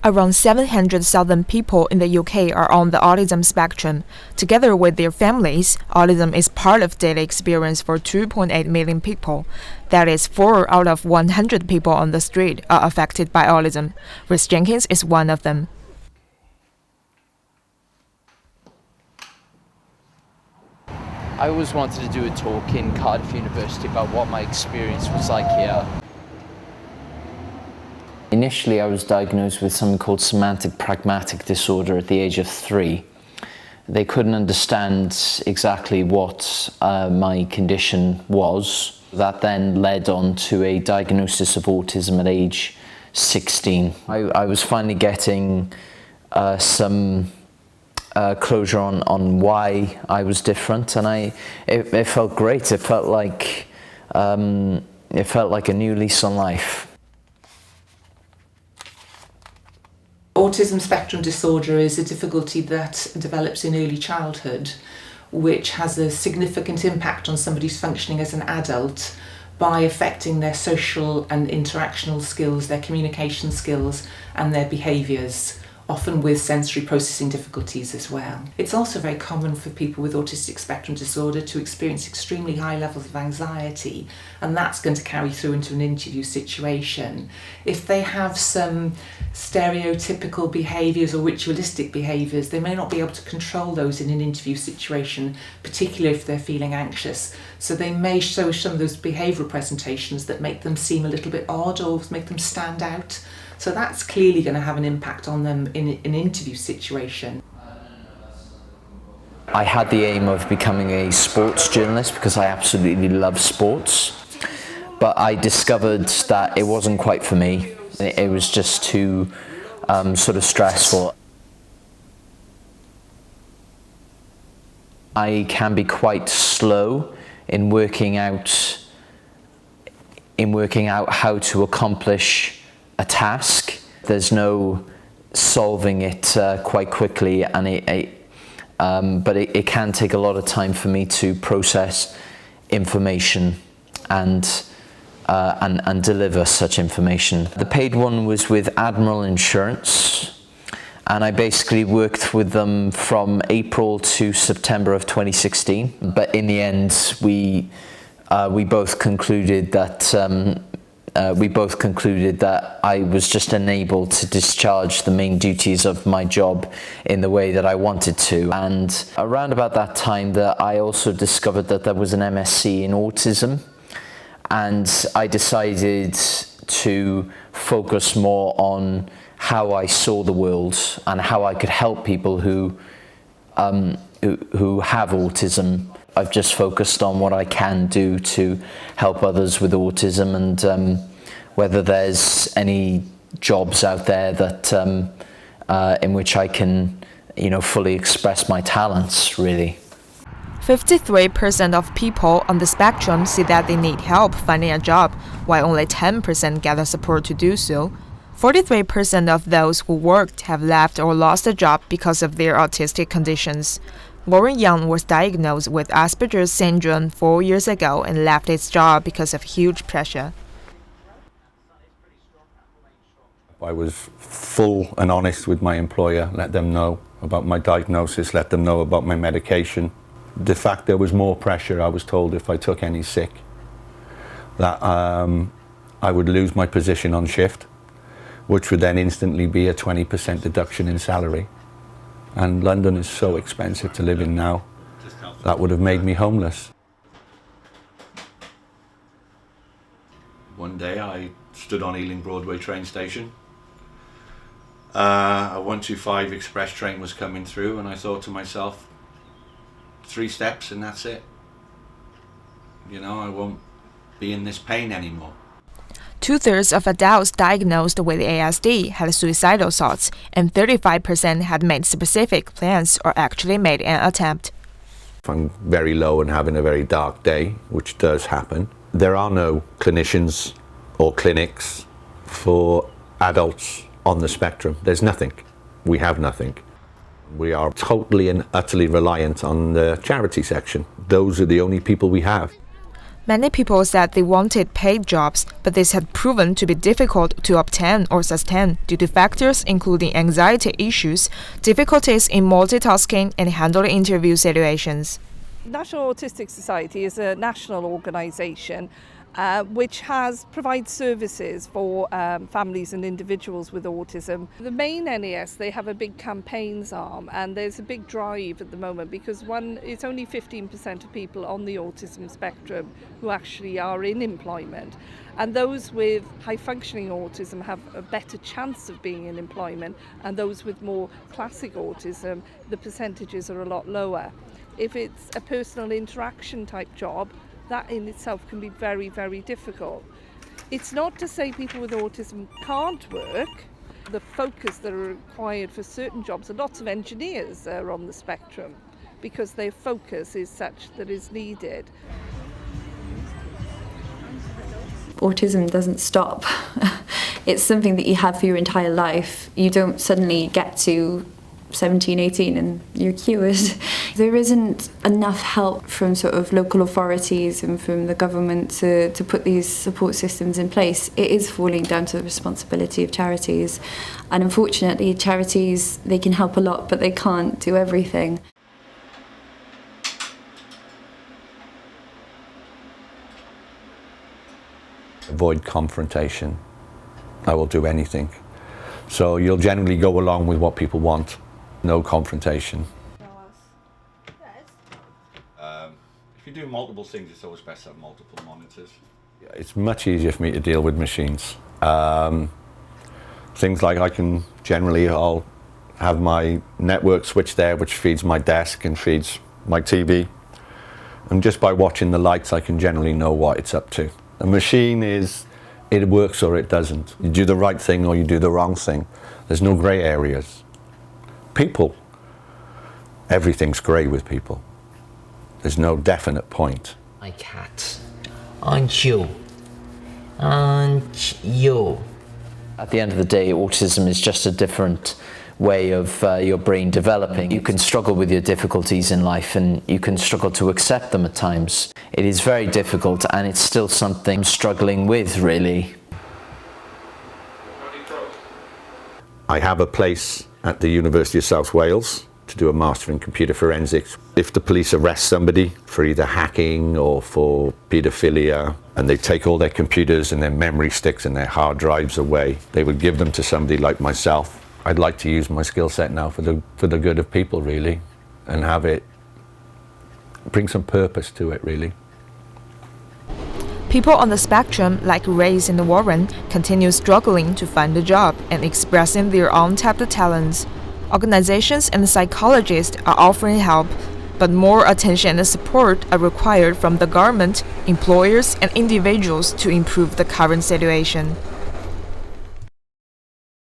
Around 700,000 people in the UK are on the autism spectrum. Together with their families, autism is part of daily experience for 2.8 million people. That is, 4 out of 100 people on the street are affected by autism. Rhys Jenkins is one of them. I always wanted to do a talk in Cardiff University about what my experience was like here. Initially, I was diagnosed with something called semantic pragmatic disorder at the age of 3. They couldn't understand exactly what my condition was. That then led on to a diagnosis of autism at age 16. I was finally getting some closure on why I was different, and it felt great. It felt like a new lease on life. Autism spectrum disorder is a difficulty that develops in early childhood, which has a significant impact on somebody's functioning as an adult by affecting their social and interactional skills, their communication skills, and their behaviours, often with sensory processing difficulties as well. It's also very common for people with autistic spectrum disorder to experience extremely high levels of anxiety, and that's going to carry through into an interview situation. If they have some stereotypical behaviours or ritualistic behaviours, they may not be able to control those in an interview situation, particularly if they're feeling anxious. So they may show some of those behavioural presentations that make them seem a little bit odd or make them stand out. So that's clearly going to have an impact on them in an interview situation. I had the aim of becoming a sports journalist because I absolutely love sports, but I discovered that it wasn't quite for me. It was just too sort of stressful. I can be quite slow in working out how to accomplish a task. There's no solving it quite quickly, and but it can take a lot of time for me to process information and deliver such information. The paid one was with Admiral Insurance, and I basically worked with them from April to September of 2016. But in the end, we both concluded that I was just unable to discharge the main duties of my job in the way that I wanted to. And around about that time, that I also discovered that there was an MSc in autism, and I decided to focus more on how I saw the world and how I could help people who have autism. I've just focused on what I can do to help others with autism, and whether there's any jobs out there that in which I can, fully express my talents, really. 53% of people on the spectrum say that they need help finding a job, while only 10% get the support to do so. 43% of those who worked have left or lost a job because of their autistic conditions. Lauren Young was diagnosed with Asperger's syndrome 4 years ago and left his job because of huge pressure. I was full and honest with my employer, let them know about my diagnosis, let them know about my medication. The fact there was more pressure, I was told if I took any sick, that I would lose my position on shift, which would then instantly be a 20% deduction in salary. And London is so expensive to live in now, that would have made me homeless. One day I stood on Ealing Broadway train station. A 125 express train was coming through, and I thought to myself, 3 steps and that's it. I won't be in this pain anymore. 2/3 of adults diagnosed with ASD had suicidal thoughts, and 35% had made specific plans or actually made an attempt. If I'm very low and having a very dark day, which does happen, there are no clinicians or clinics for adults on the spectrum. There's nothing. We have nothing. We are totally and utterly reliant on the charity section. Those are the only people we have. Many people said they wanted paid jobs, but this had proven to be difficult to obtain or sustain due to factors including anxiety issues, difficulties in multitasking, and handling interview situations. National Autistic Society is a national organisation which provides services for families and individuals with autism. The main NAS, they have a big campaigns arm, and there's a big drive at the moment because it's only 15% of people on the autism spectrum who actually are in employment. And those with high functioning autism have a better chance of being in employment, and those with more classic autism, the percentages are a lot lower. If it's a personal interaction type job, that in itself can be very, very difficult. It's not to say people with autism can't work. The focus that are required for certain jobs, lots of engineers are on the spectrum because their focus is such that is needed. Autism doesn't stop. It's something that you have for your entire life. You don't suddenly get to 17, 18 and you're cured. There isn't enough help from sort of local authorities and from the government to put these support systems in place. It is falling down to the responsibility of charities. And unfortunately, charities, they can help a lot, but they can't do everything. Avoid confrontation. I will do anything. So you'll generally go along with what people want. No confrontation. If you do multiple things, it's always best to have multiple monitors. It's much easier for me to deal with machines. Things like I'll have my network switch there, which feeds my desk and feeds my TV. And just by watching the lights, I can generally know what it's up to. A machine it works or it doesn't. You do the right thing or you do the wrong thing. There's no grey areas. People, everything's grey with people. There's no definite point. My cat, aren't you? Aren't you? At the end of the day, autism is just a different way of your brain developing. You can struggle with your difficulties in life and you can struggle to accept them at times. It is very difficult and it's still something I'm struggling with, really. I have a place at the University of South Wales to do a Master in Computer Forensics. If the police arrest somebody for either hacking or for paedophilia, and they take all their computers and their memory sticks and their hard drives away, they would give them to somebody like myself. I'd like to use my skill set now for the good of people, really, and have it bring some purpose to it, really. People on the spectrum, like Rhys and Warren, continue struggling to find a job and expressing their untapped talents. Organizations and psychologists are offering help, but more attention and support are required from the government, employers, and individuals to improve the current situation.